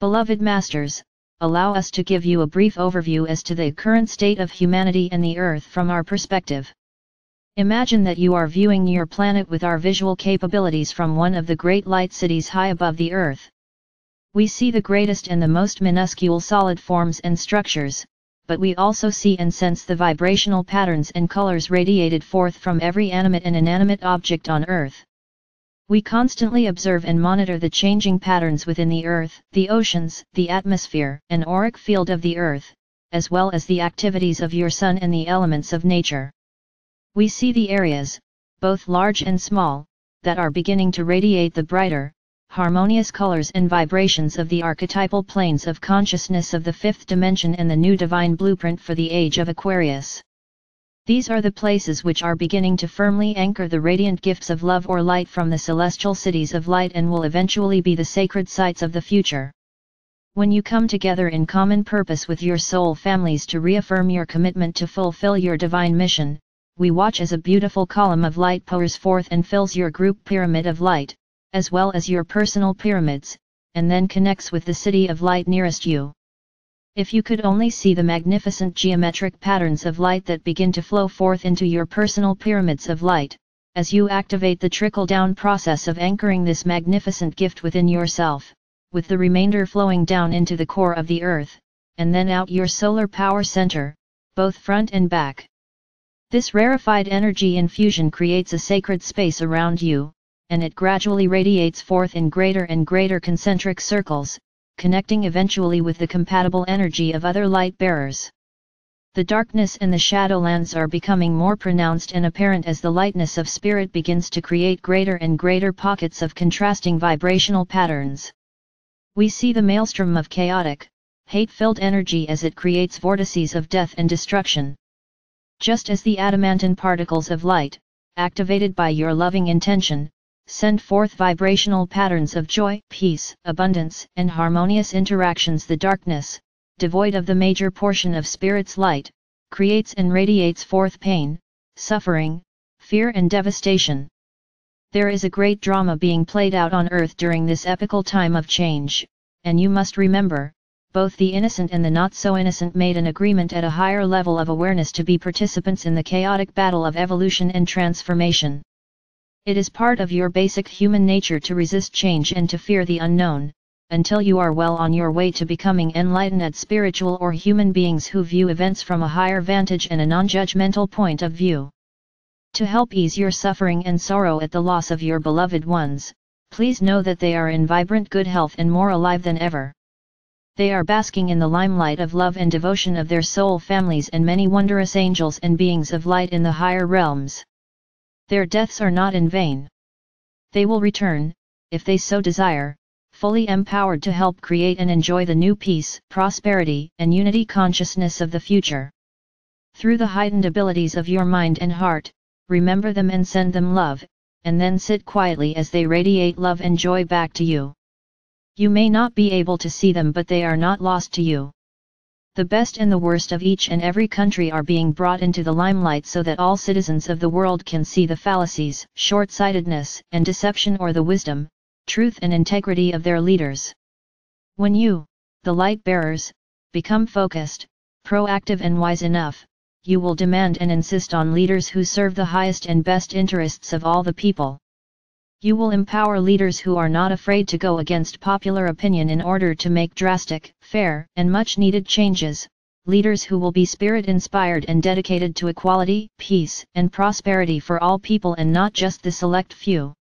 Beloved Masters, allow us to give you a brief overview as to the current state of humanity and the Earth from our perspective. Imagine that you are viewing your planet with our visual capabilities from one of the great light cities high above the Earth. We see the greatest and the most minuscule solid forms and structures, but we also see and sense the vibrational patterns and colors radiated forth from every animate and inanimate object on Earth. We constantly observe and monitor the changing patterns within the Earth, the oceans, the atmosphere, and auric field of the Earth, as well as the activities of your Sun and the elements of nature. We see the areas, both large and small, that are beginning to radiate the brighter, harmonious colors and vibrations of the archetypal planes of consciousness of the fifth dimension and the new divine blueprint for the age of Aquarius. These are the places which are beginning to firmly anchor the radiant gifts of love or light from the celestial cities of light and will eventually be the sacred sites of the future. When you come together in common purpose with your soul families to reaffirm your commitment to fulfill your divine mission, we watch as a beautiful column of light pours forth and fills your group pyramid of light, as well as your personal pyramids, and then connects with the city of light nearest you. If you could only see the magnificent geometric patterns of light that begin to flow forth into your personal pyramids of light, as you activate the trickle-down process of anchoring this magnificent gift within yourself, with the remainder flowing down into the core of the Earth, and then out your solar power center, both front and back. This rarefied energy infusion creates a sacred space around you, and it gradually radiates forth in greater and greater concentric circles, connecting eventually with the compatible energy of other light bearers. The darkness and the shadowlands are becoming more pronounced and apparent as the lightness of spirit begins to create greater and greater pockets of contrasting vibrational patterns. We see the maelstrom of chaotic, hate-filled energy as it creates vortices of death and destruction. Just as the adamantine particles of light, activated by your loving intention, send forth vibrational patterns of joy, peace, abundance, and harmonious interactions, the darkness, devoid of the major portion of spirit's light, creates and radiates forth pain, suffering, fear and devastation. There is a great drama being played out on Earth during this epical time of change, and you must remember, both the innocent and the not-so-innocent made an agreement at a higher level of awareness to be participants in the chaotic battle of evolution and transformation. It is part of your basic human nature to resist change and to fear the unknown, until you are well on your way to becoming enlightened spiritual or human beings who view events from a higher vantage and a non-judgmental point of view. To help ease your suffering and sorrow at the loss of your beloved ones, please know that they are in vibrant good health and more alive than ever. They are basking in the limelight of love and devotion of their soul families and many wondrous angels and beings of light in the higher realms. Their deaths are not in vain. They will return, if they so desire, fully empowered to help create and enjoy the new peace, prosperity, and unity consciousness of the future. Through the heightened abilities of your mind and heart, remember them and send them love, and then sit quietly as they radiate love and joy back to you. You may not be able to see them, but they are not lost to you. The best and the worst of each and every country are being brought into the limelight so that all citizens of the world can see the fallacies, short-sightedness, and deception, or the wisdom, truth and integrity of their leaders. When you, the light bearers, become focused, proactive and wise enough, you will demand and insist on leaders who serve the highest and best interests of all the people. You will empower leaders who are not afraid to go against popular opinion in order to make drastic, fair, and much-needed changes, leaders who will be spirit-inspired and dedicated to equality, peace, and prosperity for all people and not just the select few.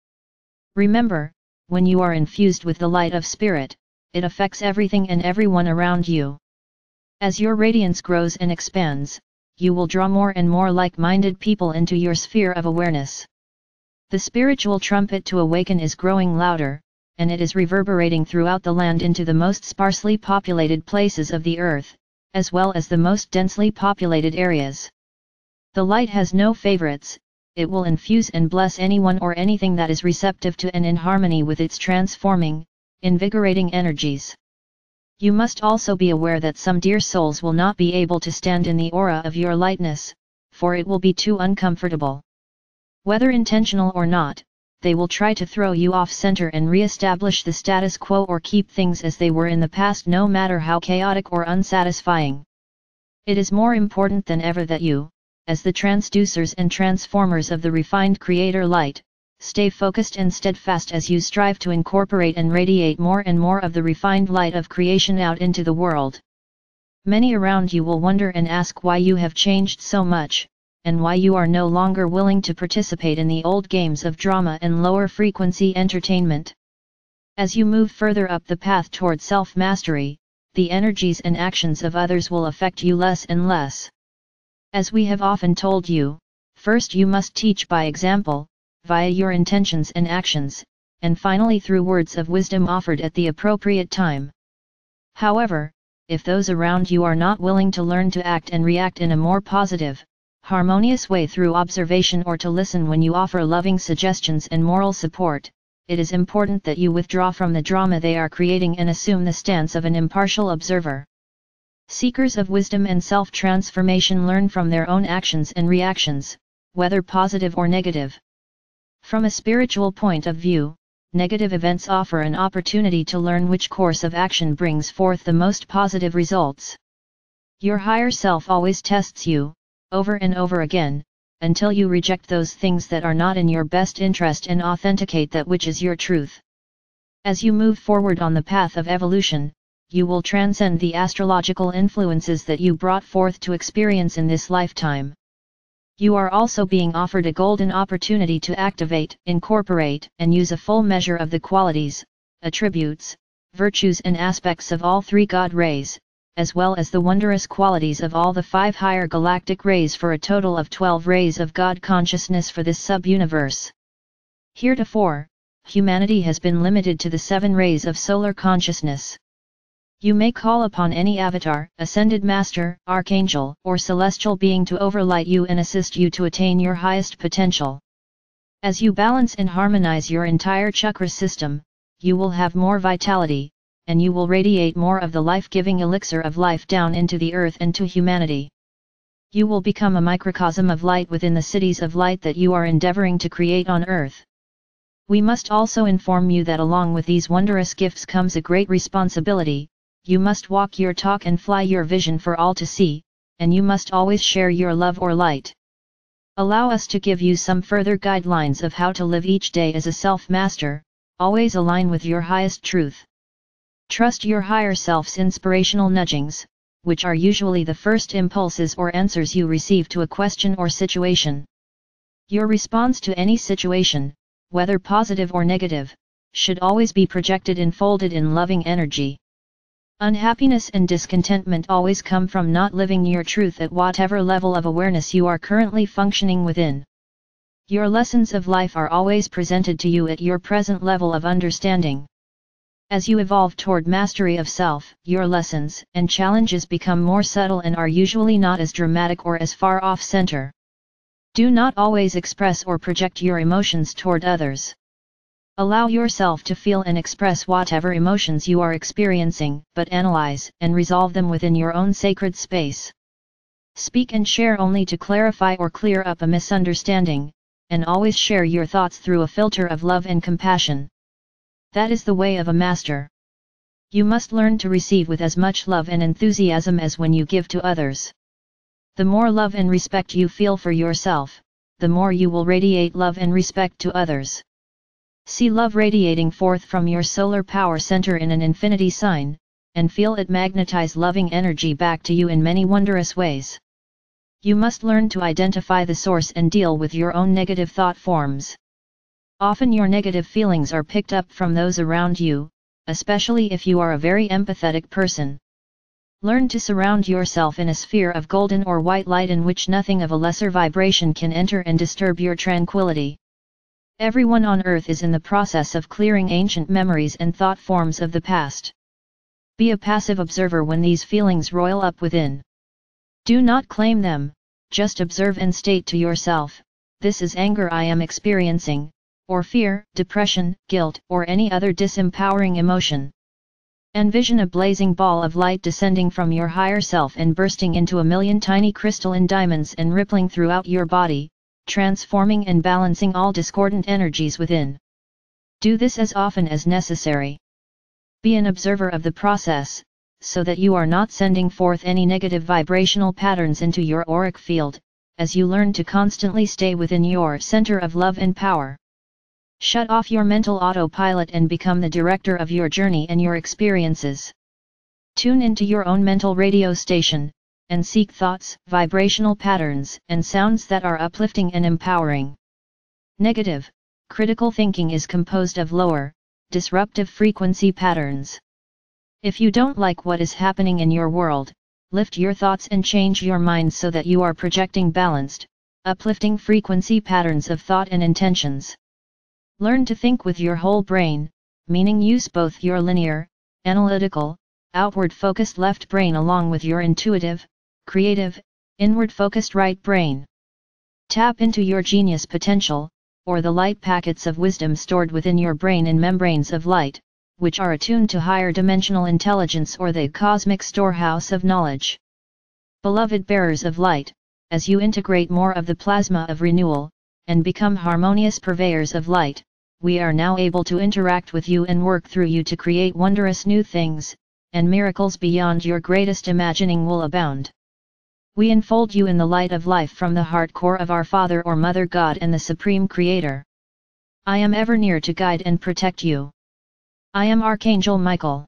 Remember, when you are infused with the light of spirit, it affects everything and everyone around you. As your radiance grows and expands, you will draw more and more like-minded people into your sphere of awareness. The spiritual trumpet to awaken is growing louder, and it is reverberating throughout the land into the most sparsely populated places of the earth, as well as the most densely populated areas. The light has no favorites, it will infuse and bless anyone or anything that is receptive to and in harmony with its transforming, invigorating energies. You must also be aware that some dear souls will not be able to stand in the aura of your lightness, for it will be too uncomfortable. Whether intentional or not, they will try to throw you off center and re-establish the status quo or keep things as they were in the past, no matter how chaotic or unsatisfying. It is more important than ever that you, as the transducers and transformers of the refined Creator light, stay focused and steadfast as you strive to incorporate and radiate more and more of the refined light of creation out into the world. Many around you will wonder and ask why you have changed so much, and why you are no longer willing to participate in the old games of drama and lower frequency entertainment. As you move further up the path toward self-mastery, the energies and actions of others will affect you less and less. As we have often told you, first you must teach by example, via your intentions and actions, and finally through words of wisdom offered at the appropriate time. However, if those around you are not willing to learn to act and react in a more positive, harmonious way through observation or to listen when you offer loving suggestions and moral support, it is important that you withdraw from the drama they are creating and assume the stance of an impartial observer. Seekers of wisdom and self-transformation learn from their own actions and reactions, whether positive or negative. From a spiritual point of view, negative events offer an opportunity to learn which course of action brings forth the most positive results. Your higher self always tests you, over and over again, until you reject those things that are not in your best interest and authenticate that which is your truth. As you move forward on the path of evolution, you will transcend the astrological influences that you brought forth to experience in this lifetime. You are also being offered a golden opportunity to activate, incorporate, and use a full measure of the qualities, attributes, virtues and aspects of all three God rays, as well as the wondrous qualities of all the 5 higher galactic rays for a total of 12 rays of God consciousness for this sub-universe. Heretofore, humanity has been limited to the 7 rays of solar consciousness. You may call upon any avatar, ascended master, archangel, or celestial being to overlight you and assist you to attain your highest potential. As you balance and harmonize your entire chakra system, you will have more vitality, and you will radiate more of the life-giving elixir of life down into the earth and to humanity. You will become a microcosm of light within the cities of light that you are endeavoring to create on earth. We must also inform you that along with these wondrous gifts comes a great responsibility. You must walk your talk and fly your vision for all to see, and you must always share your love or light. Allow us to give you some further guidelines of how to live each day as a self-master, always align with your highest truth. Trust your higher self's inspirational nudgings, which are usually the first impulses or answers you receive to a question or situation. Your response to any situation, whether positive or negative, should always be projected and folded in loving energy. Unhappiness and discontentment always come from not living your truth at whatever level of awareness you are currently functioning within. Your lessons of life are always presented to you at your present level of understanding. As you evolve toward mastery of self, your lessons and challenges become more subtle and are usually not as dramatic or as far off center. Do not always express or project your emotions toward others. Allow yourself to feel and express whatever emotions you are experiencing, but analyze and resolve them within your own sacred space. Speak and share only to clarify or clear up a misunderstanding, and always share your thoughts through a filter of love and compassion. That is the way of a master. You must learn to receive with as much love and enthusiasm as when you give to others. The more love and respect you feel for yourself, the more you will radiate love and respect to others. See love radiating forth from your solar power center in an infinity sign, and feel it magnetize loving energy back to you in many wondrous ways. You must learn to identify the source and deal with your own negative thought forms. Often your negative feelings are picked up from those around you, especially if you are a very empathetic person. Learn to surround yourself in a sphere of golden or white light in which nothing of a lesser vibration can enter and disturb your tranquility. Everyone on earth is in the process of clearing ancient memories and thought forms of the past. Be a passive observer when these feelings roil up within. Do not claim them, just observe and state to yourself, this is anger I am experiencing, or fear, depression, guilt, or any other disempowering emotion. Envision a blazing ball of light descending from your higher self and bursting into a million tiny crystalline diamonds and rippling throughout your body, transforming and balancing all discordant energies within. Do this as often as necessary. Be an observer of the process, so that you are not sending forth any negative vibrational patterns into your auric field, as you learn to constantly stay within your center of love and power. Shut off your mental autopilot and become the director of your journey and your experiences. Tune into your own mental radio station, and seek thoughts, vibrational patterns, and sounds that are uplifting and empowering. Negative, critical thinking is composed of lower, disruptive frequency patterns. If you don't like what is happening in your world, lift your thoughts and change your mind so that you are projecting balanced, uplifting frequency patterns of thought and intentions. Learn to think with your whole brain, meaning use both your linear, analytical, outward-focused left brain along with your intuitive, creative, inward-focused right brain. Tap into your genius potential, or the light packets of wisdom stored within your brain in membranes of light, which are attuned to higher dimensional intelligence or the cosmic storehouse of knowledge. Beloved bearers of light, as you integrate more of the plasma of renewal, and become harmonious purveyors of light, we are now able to interact with you and work through you to create wondrous new things, and miracles beyond your greatest imagining will abound. We enfold you in the light of life from the heart core of our Father or Mother God and the Supreme Creator. I am ever near to guide and protect you. I am Archangel Michael.